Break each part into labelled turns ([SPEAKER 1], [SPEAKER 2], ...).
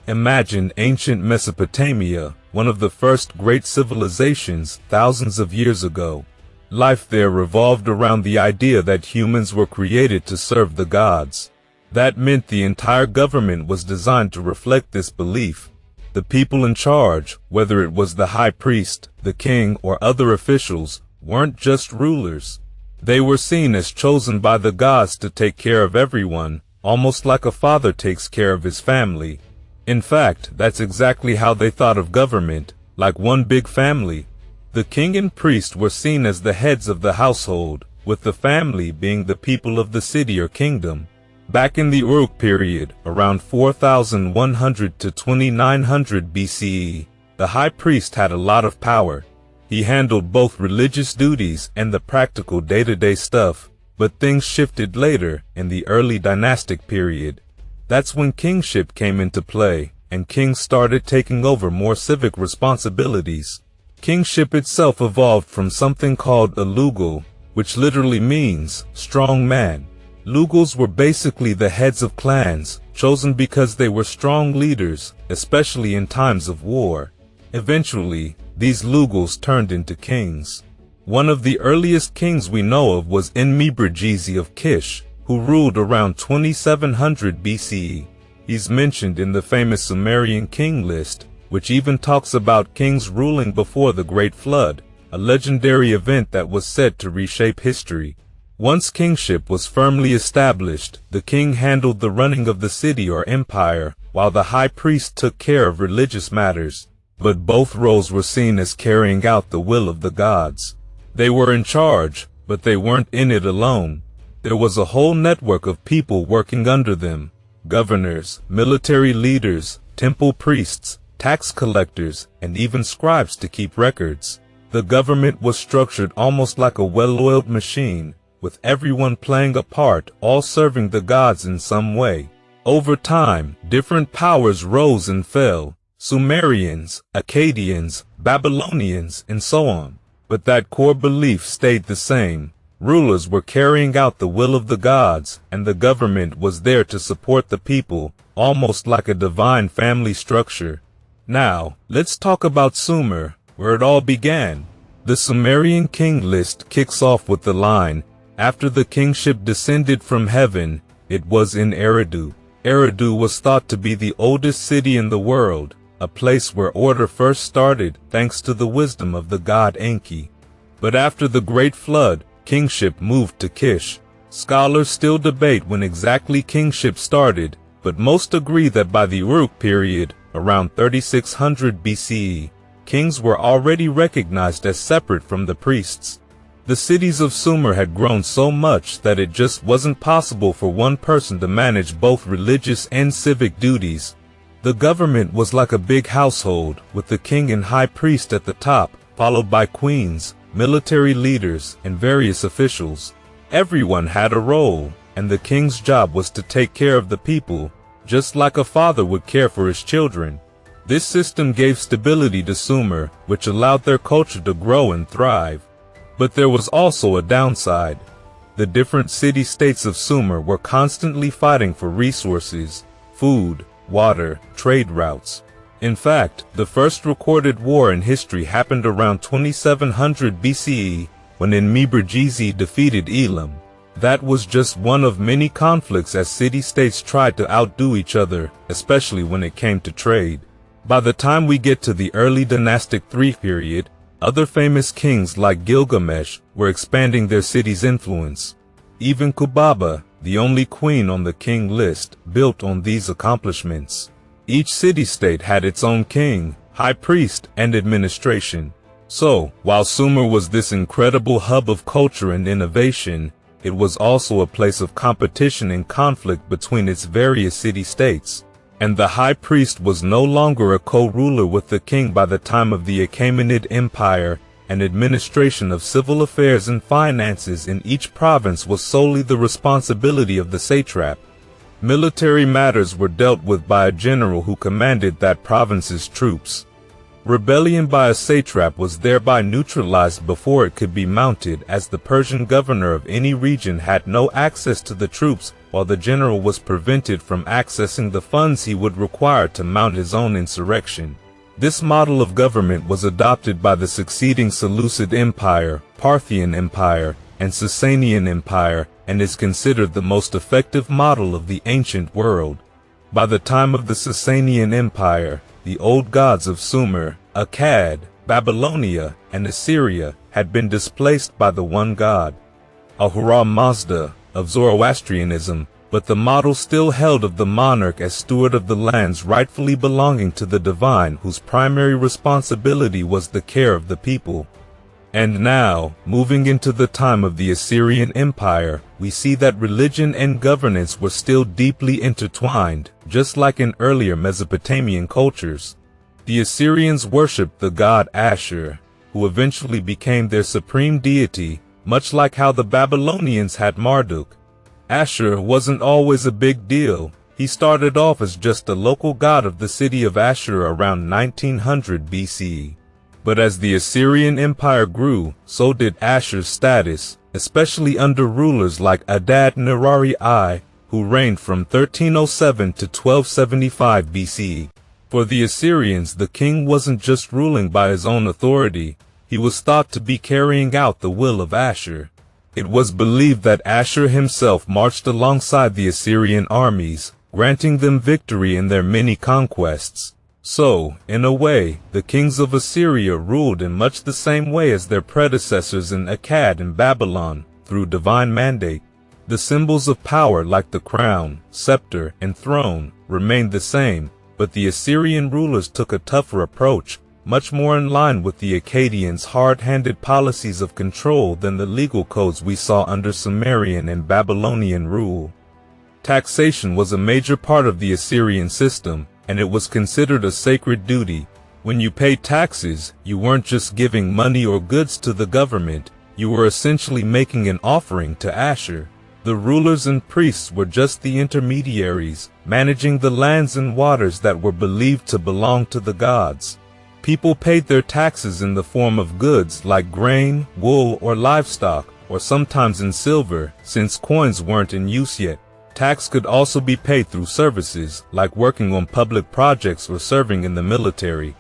[SPEAKER 1] Imagine ancient Mesopotamia, one of the first great civilizations thousands of years ago. Life there revolved around the idea that humans were created to serve the gods. That meant the entire government was designed to reflect this belief. The people in charge, whether it was the high priest, the king, or other officials, weren't just rulers. They were seen as chosen by the gods to take care of everyone, almost like a father takes care of his family. In fact, that's exactly how they thought of government, like one big family. The king and priest were seen as the heads of the household, with the family being the people of the city or kingdom. Back in the Uruk period, around 4100 to 2900 BCE, the high priest had a lot of power. He handled both religious duties and the practical day-to-day stuff, but things shifted later in the early dynastic period. That's when kingship came into play, and kings started taking over more civic responsibilities. Kingship itself evolved from something called a lugal, which literally means strong man. Lugals were basically the heads of clans, chosen because they were strong leaders, especially in times of war. Eventually, these lugals turned into kings. One of the earliest kings we know of was Enmebrajesi of Kish, who ruled around 2700 BCE. He's mentioned in the famous Sumerian king list, which even talks about kings ruling before the Great Flood, a legendary event that was said to reshape history. Once kingship was firmly established, the king handled the running of the city or empire, while the high priest took care of religious matters. But both roles were seen as carrying out the will of the gods. They were in charge, but they weren't in it alone. There was a whole network of people working under them: governors, military leaders, temple priests, tax collectors, and even scribes to keep records. The government was structured almost like a well-oiled machine, with everyone playing a part, all serving the gods in some way. Over time, different powers rose and fell: Sumerians, Akkadians, Babylonians, and so on. But that core belief stayed the same. Rulers were carrying out the will of the gods, and the government was there to support the people, almost like a divine family structure. Now, let's talk about Sumer, where it all began. The Sumerian king list kicks off with the line, "After the kingship descended from heaven, it was in Eridu." Eridu was thought to be the oldest city in the world, a place where order first started thanks to the wisdom of the god Enki. But after the Great Flood, kingship moved to Kish. Scholars still debate when exactly kingship started, but most agree that by the Uruk period, around 3600 BCE, kings were already recognized as separate from the priests. The cities of Sumer had grown so much that it just wasn't possible for one person to manage both religious and civic duties. The government was like a big household, with the king and high priest at the top, followed by queens, military leaders, and various officials. Everyone had a role, and the king's job was to take care of the people, just like a father would care for his children. This system gave stability to Sumer, which allowed their culture to grow and thrive. But there was also a downside. The different city-states of Sumer were constantly fighting for resources: food, water, trade routes. In fact, the first recorded war in history happened around 2700 BCE, when Enmebrajesi defeated Elam. That was just one of many conflicts as city-states tried to outdo each other, especially when it came to trade. By the time we get to the early dynastic III period, other famous kings like Gilgamesh were expanding their city's influence. Even Kubaba, the only queen on the king list, built on these accomplishments. Each city-state had its own king, high priest, and administration. So, while Sumer was this incredible hub of culture and innovation, it was also a place of competition and conflict between its various city-states. And the high priest was no longer a co-ruler with the king by the time of the Achaemenid Empire, and administration of civil affairs and finances in each province was solely the responsibility of the satrap. Military matters were dealt with by a general who commanded that province's troops. Rebellion by a satrap was thereby neutralized before it could be mounted, as the Persian governor of any region had no access to the troops, while the general was prevented from accessing the funds he would require to mount his own insurrection. This model of government was adopted by the succeeding Seleucid Empire, Parthian Empire, and Sasanian Empire, and is considered the most effective model of the ancient world. By the time of the Sasanian Empire, the old gods of Sumer, Akkad, Babylonia, and Assyria had been displaced by the one god, Ahura Mazda, of Zoroastrianism, but the model still held of the monarch as steward of the lands rightfully belonging to the divine, whose primary responsibility was the care of the people. And now, moving into the time of the Assyrian Empire, we see that religion and governance were still deeply intertwined, just like in earlier Mesopotamian cultures. The Assyrians worshipped the god Ashur, who eventually became their supreme deity, much like how the Babylonians had Marduk. Ashur wasn't always a big deal. He started off as just a local god of the city of Ashur around 1900 BCE. But as the Assyrian Empire grew, so did Ashur's status, especially under rulers like Adad-nirari I, who reigned from 1307 to 1275 BCE. For the Assyrians, the king wasn't just ruling by his own authority, he was thought to be carrying out the will of Ashur. It was believed that Ashur himself marched alongside the Assyrian armies, granting them victory in their many conquests. So, in a way, the kings of Assyria ruled in much the same way as their predecessors in Akkad and Babylon, through divine mandate. The symbols of power like the crown, scepter, and throne remained the same, but the Assyrian rulers took a tougher approach, much more in line with the Akkadians' hard-handed policies of control than the legal codes we saw under Sumerian and Babylonian rule. Taxation was a major part of the Assyrian system, and it was considered a sacred duty. When you paid taxes, you weren't just giving money or goods to the government, you were essentially making an offering to Ashur. The rulers and priests were just the intermediaries, managing the lands and waters that were believed to belong to the gods. People paid their taxes in the form of goods like grain, wool, or livestock, or sometimes in silver, since coins weren't in use yet. Tax could also be paid through services, like working on public projects or serving in the military.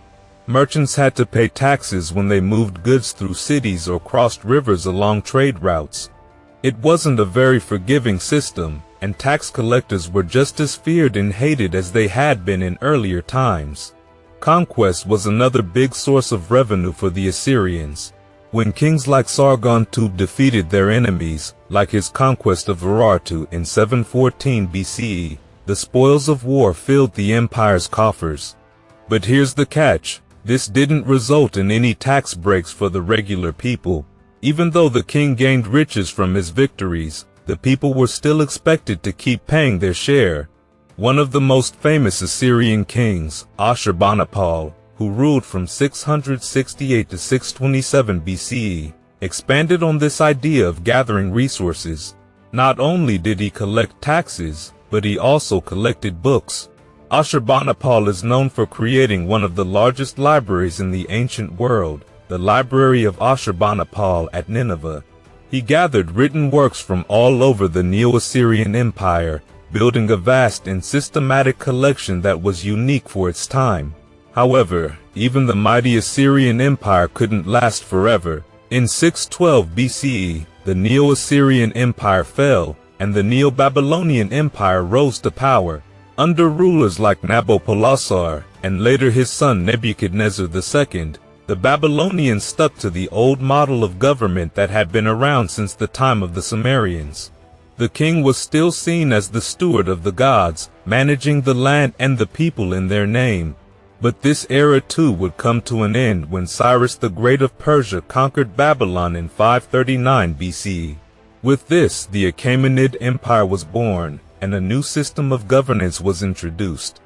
[SPEAKER 1] Merchants had to pay taxes when they moved goods through cities or crossed rivers along trade routes. It wasn't a very forgiving system, and tax collectors were just as feared and hated as they had been in earlier times. Conquest was another big source of revenue for the Assyrians. When kings like Sargon II defeated their enemies, like his conquest of Urartu in 714 BCE, the spoils of war filled the empire's coffers. But here's the catch: this didn't result in any tax breaks for the regular people. Even though the king gained riches from his victories, the people were still expected to keep paying their share. One of the most famous Assyrian kings, Ashurbanipal, who ruled from 668 to 627 BCE, expanded on this idea of gathering resources. Not only did he collect taxes, but he also collected books. Ashurbanipal is known for creating one of the largest libraries in the ancient world, the Library of Ashurbanipal at Nineveh. He gathered written works from all over the Neo-Assyrian Empire, building a vast and systematic collection that was unique for its time. However, even the mighty Assyrian Empire couldn't last forever. In 612 BCE, the Neo-Assyrian Empire fell, and the Neo-Babylonian Empire rose to power. Under rulers like Nabopolassar, and later his son Nebuchadnezzar II, the Babylonians stuck to the old model of government that had been around since the time of the Sumerians. The king was still seen as the steward of the gods, managing the land and the people in their name. But this era too would come to an end when Cyrus the Great of Persia conquered Babylon in 539 BCE. With this, the Achaemenid Empire was born, and a new system of governance was introduced.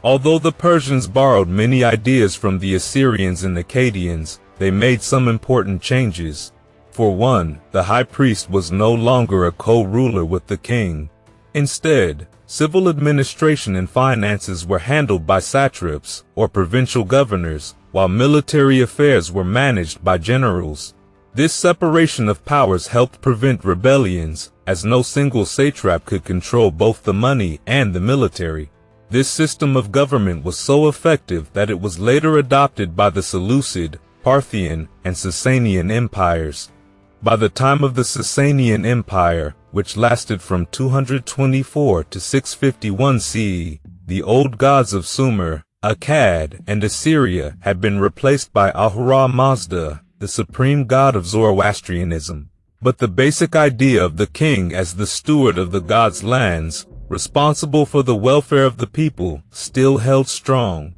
[SPEAKER 1] Although the Persians borrowed many ideas from the Assyrians and Akkadians, they made some important changes. For one, the high priest was no longer a co-ruler with the king. Instead, civil administration and finances were handled by satraps, or provincial governors, while military affairs were managed by generals. This separation of powers helped prevent rebellions, as no single satrap could control both the money and the military. This system of government was so effective that it was later adopted by the Seleucid, Parthian, and Sasanian empires. By the time of the Sasanian Empire, which lasted from 224 to 651 CE, the old gods of Sumer, Akkad, and Assyria had been replaced by Ahura Mazda, the supreme god of Zoroastrianism. But the basic idea of the king as the steward of the gods' lands, responsible for the welfare of the people, still held strong.